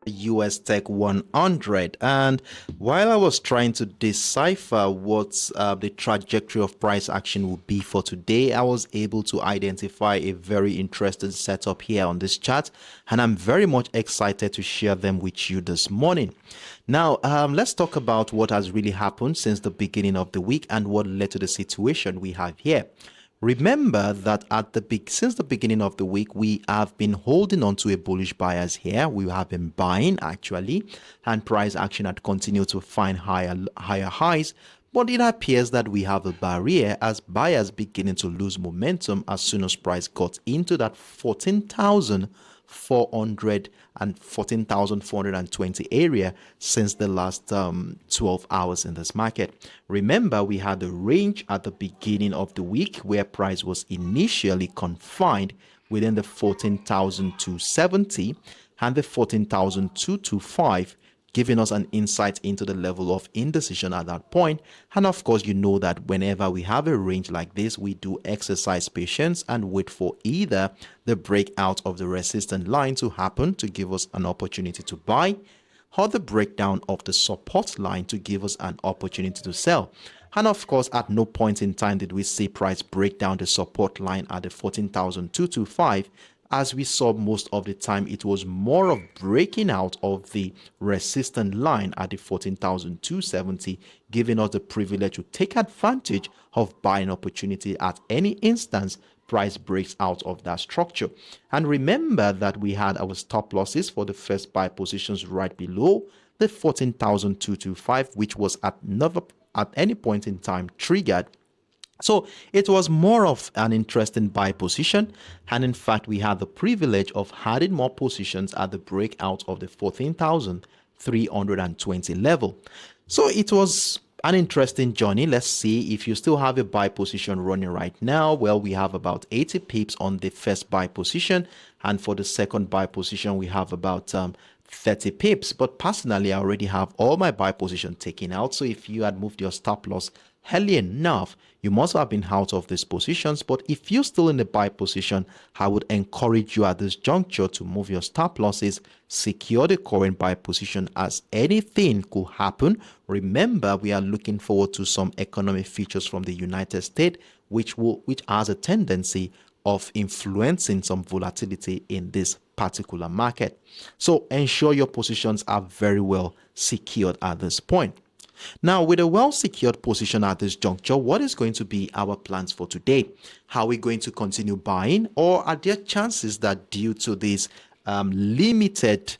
USTEC 100. And while I was trying to decipher what the trajectory of price action would be for today, I was able to identify a very interesting setup here on this chart, and I'm very much excited to share them with you this morning. Now, let's talk about what has really happened since the beginning of the week and what led to the situation we have here. Remember that since the beginning of the week, we have been holding on to a bullish bias here. We have been buying actually, and price action had continued to find higher highs. But it appears that we have a barrier as buyers beginning to lose momentum as soon as price got into that 14,400 and 14,420 area since the last 12 hours in this market. Remember, we had a range at the beginning of the week where price was initially confined within the 14,270 and the 14,225, giving us an insight into the level of indecision at that point. And of course, you know that whenever we have a range like this, we do exercise patience and wait for either the breakout of the resistance line to happen to give us an opportunity to buy, or the breakdown of the support line to give us an opportunity to sell. And of course, at no point in time did we see price break down the support line at the 14,225. As we saw most of the time, it was more of breaking out of the resistance line at the 14,270, giving us the privilege to take advantage of buying opportunity at any instance price breaks out of that structure. And remember that we had our stop losses for the first buy positions right below the 14,225, which was at any point in time triggered. So it was more of an interesting buy position, and in fact we had the privilege of adding more positions at the breakout of the 14,320 level. So it was an interesting journey. Let's see if you still have a buy position running right now. Well, we have about 80 pips on the first buy position, and for the second buy position we have about 30 pips. But personally, I already have all my buy position taken out. So if you had moved your stop loss early enough, you must have been out of these positions. But if you're still in the buy position, I would encourage you at this juncture to move your stop losses, secure the current buy position, as anything could happen. Remember, we are looking forward to some economic features from the United States, which has a tendency of influencing some volatility in this particular market. So ensure your positions are very well secured at this point. Now, with a well-secured position at this juncture, what is going to be our plans for today? How are we going to continue buying, or are there chances that due to this limited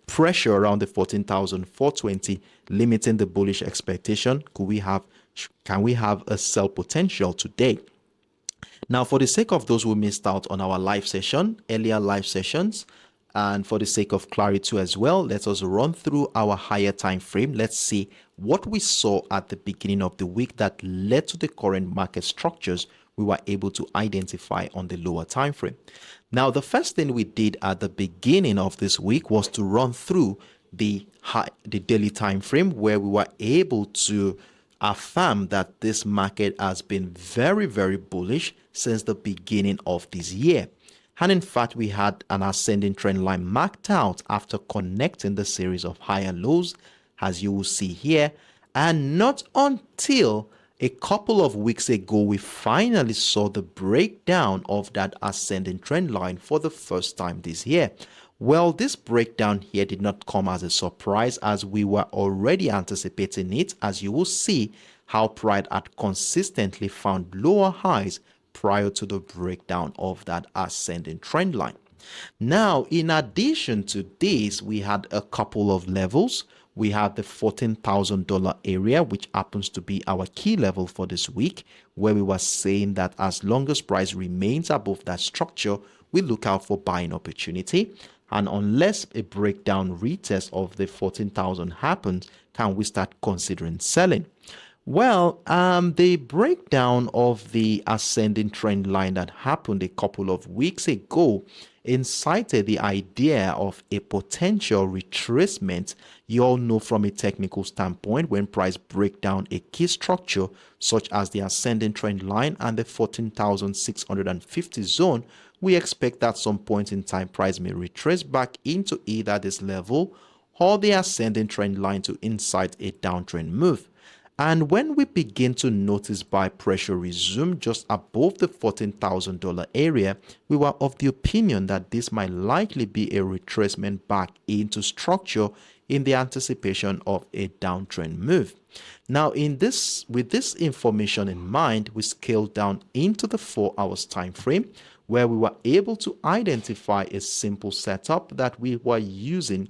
pressure around the 14,420, limiting the bullish expectation, can we have a sell potential today? Now, for the sake of those who missed out on our earlier live sessions, and for the sake of clarity as well, let us run through our higher time frame. Let's see what we saw at the beginning of the week that led to the current market structures we were able to identify on the lower time frame. Now, the first thing we did at the beginning of this week was to run through the daily time frame, where we were able to affirm that this market has been very, very bullish since the beginning of this year. And in fact, we had an ascending trend line marked out after connecting the series of higher lows, as you will see here. And not until a couple of weeks ago, we finally saw the breakdown of that ascending trend line for the first time this year. Well, this breakdown here did not come as a surprise, as we were already anticipating it, as you will see how price had consistently found lower highs prior to the breakdown of that ascending trend line. Now, in addition to this, we had a couple of levels. We had the $14,000 area, which happens to be our key level for this week, where we were saying that as long as price remains above that structure, we look out for buying opportunity. And unless a breakdown retest of the 14,000 happens, can we start considering selling? Well, the breakdown of the ascending trend line that happened a couple of weeks ago incited the idea of a potential retracement. You all know from a technical standpoint, when price break down a key structure such as the ascending trend line and the 14,650 zone, we expect that some point in time price may retrace back into either this level or the ascending trend line to incite a downtrend move. And when we begin to notice buy pressure resume just above the $14,000 area, we were of the opinion that this might likely be a retracement back into structure in the anticipation of a downtrend move. Now, with this information in mind, we scaled down into the 4 hours time frame, where we were able to identify a simple setup that we were using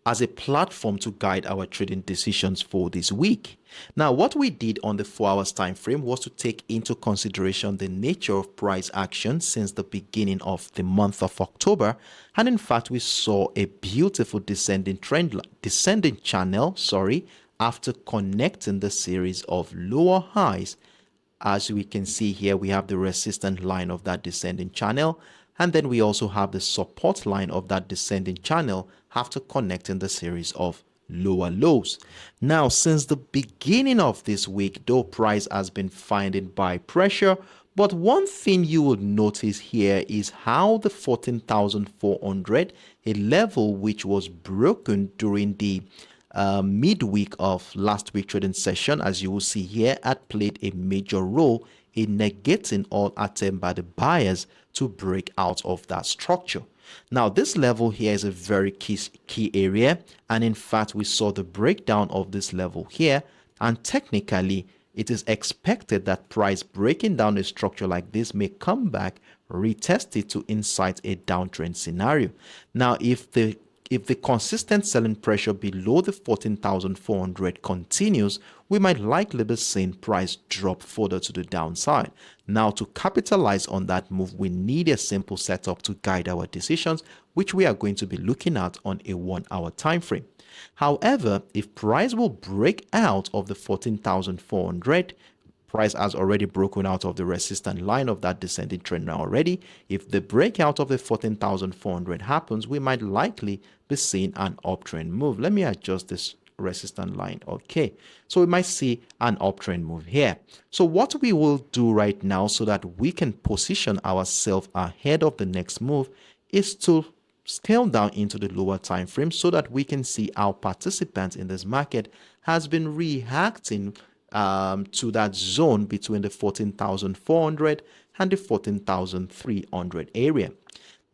as a platform to guide our trading decisions for this week. Now, what we did on the 4 hours time frame was to take into consideration the nature of price action since the beginning of the month of October, and in fact we saw a beautiful descending channel, after connecting the series of lower highs. As we can see here, we have the resistance line of that descending channel, and then we also have the support line of that descending channel after connecting the series of lower lows. Now, since the beginning of this week, though price has been finding buy pressure, but one thing you would notice here is how the 14,400, a level which was broken during the midweek of last week trading session, as you will see here, had played a major role in negating all attempt by the buyers to break out of that structure. Now, this level here is a very key area, and in fact we saw the breakdown of this level here, and technically it is expected that price breaking down a structure like this may come back, retest it to incite a downtrend scenario. Now, if the consistent selling pressure below the 14,400 continues, we might likely be seeing price drop further to the downside. Now, to capitalize on that move, we need a simple setup to guide our decisions, which we are going to be looking at on a 1 hour time frame. However, if price will break out of the 14,400, price has already broken out of the resistance line of that descending trend now already. If the breakout of the 14,400 happens, we might likely be seeing an uptrend move. Let me adjust this resistance line. Okay, so we might see an uptrend move here. So what we will do right now so that we can position ourselves ahead of the next move is to scale down into the lower time frame so that we can see how participants in this market has been reacting to that zone between the 14,400 and the 14,300 area.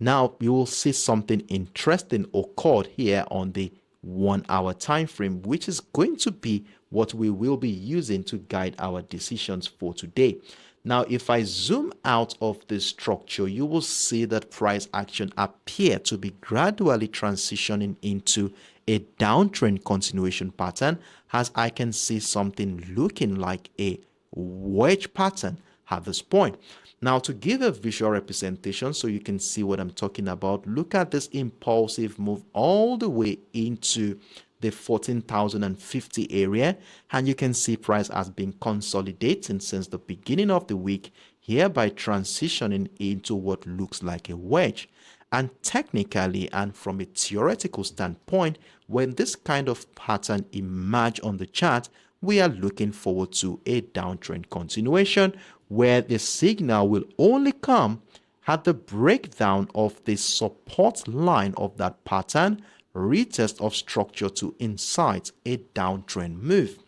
Now you will see something interesting occurred here on the 1 hour time frame, which is going to be what we will be using to guide our decisions for today. Now, if I zoom out of this structure, you will see that price action appear to be gradually transitioning into a downtrend continuation pattern, as I can see something looking like a wedge pattern at this point. Now, to give a visual representation so you can see what I'm talking about, look at this impulsive move all the way into the 14,050 area, and you can see price has been consolidating since the beginning of the week, hereby transitioning into what looks like a wedge. And technically and from a theoretical standpoint, when this kind of pattern emerge on the chart, we are looking forward to a downtrend continuation where the signal will only come at the breakdown of the support line of that pattern, retest of structure to incite a downtrend move.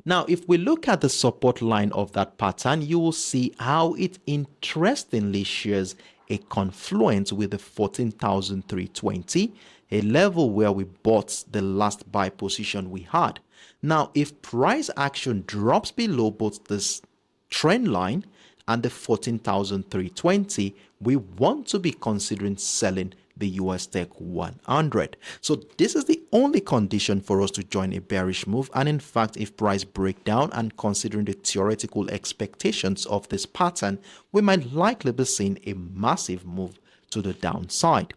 Now, if we look at the support line of that pattern, you will see how it interestingly shares a confluence with the 14,320, a level where we bought the last buy position we had. Now, if price action drops below both this trend line and the 14,320, we want to be considering selling the USTEC 100. So this is the only condition for us to join a bearish move. And in fact, if price break down and considering the theoretical expectations of this pattern, we might likely be seeing a massive move to the downside.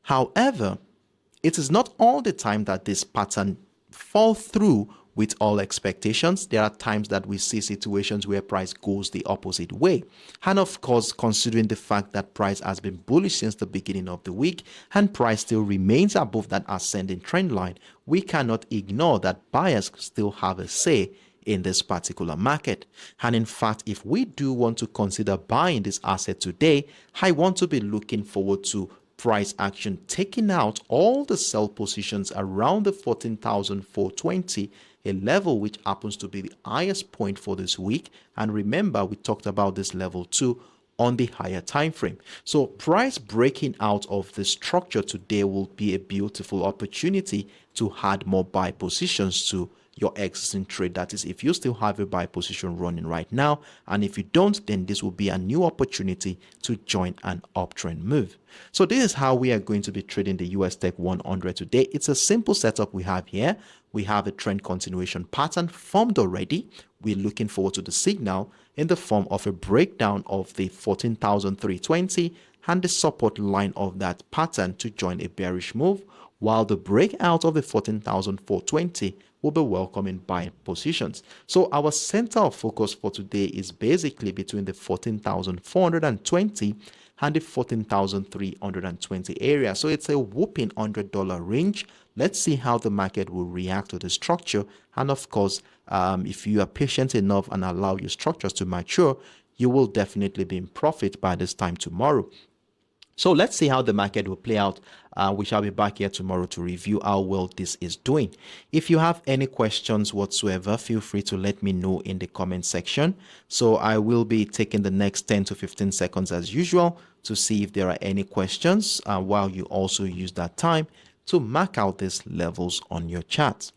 However, it is not all the time that this pattern falls through with all expectations. There are times that we see situations where price goes the opposite way. And of course, considering the fact that price has been bullish since the beginning of the week and price still remains above that ascending trend line, we cannot ignore that buyers still have a say in this particular market. And in fact, if we do want to consider buying this asset today, I want to be looking forward to price action taking out all the sell positions around the 14,420, a level which happens to be the highest point for this week. And remember, we talked about this level too on the higher time frame. So price breaking out of the structure today will be a beautiful opportunity to add more buy positions to your existing trade. That is, if you still have a buy position running right now, and if you don't, then this will be a new opportunity to join an uptrend move. So this is how we are going to be trading the USTEC 100 today. It's a simple setup we have here. We have a trend continuation pattern formed already. We're looking forward to the signal in the form of a breakdown of the 14,320 and the support line of that pattern to join a bearish move, while the breakout of the 14,420 will be welcoming buying positions. So our center of focus for today is basically between the 14,420 and the 14,320 area. So it's a whopping $100 range. Let's see how the market will react to the structure. And of course, if you are patient enough and allow your structures to mature, you will definitely be in profit by this time tomorrow. So let's see how the market will play out. We shall be back here tomorrow to review how well this is doing. If you have any questions whatsoever, feel free to let me know in the comment section. So I will be taking the next 10 to 15 seconds as usual to see if there are any questions, while you also use that time to mark out these levels on your chart.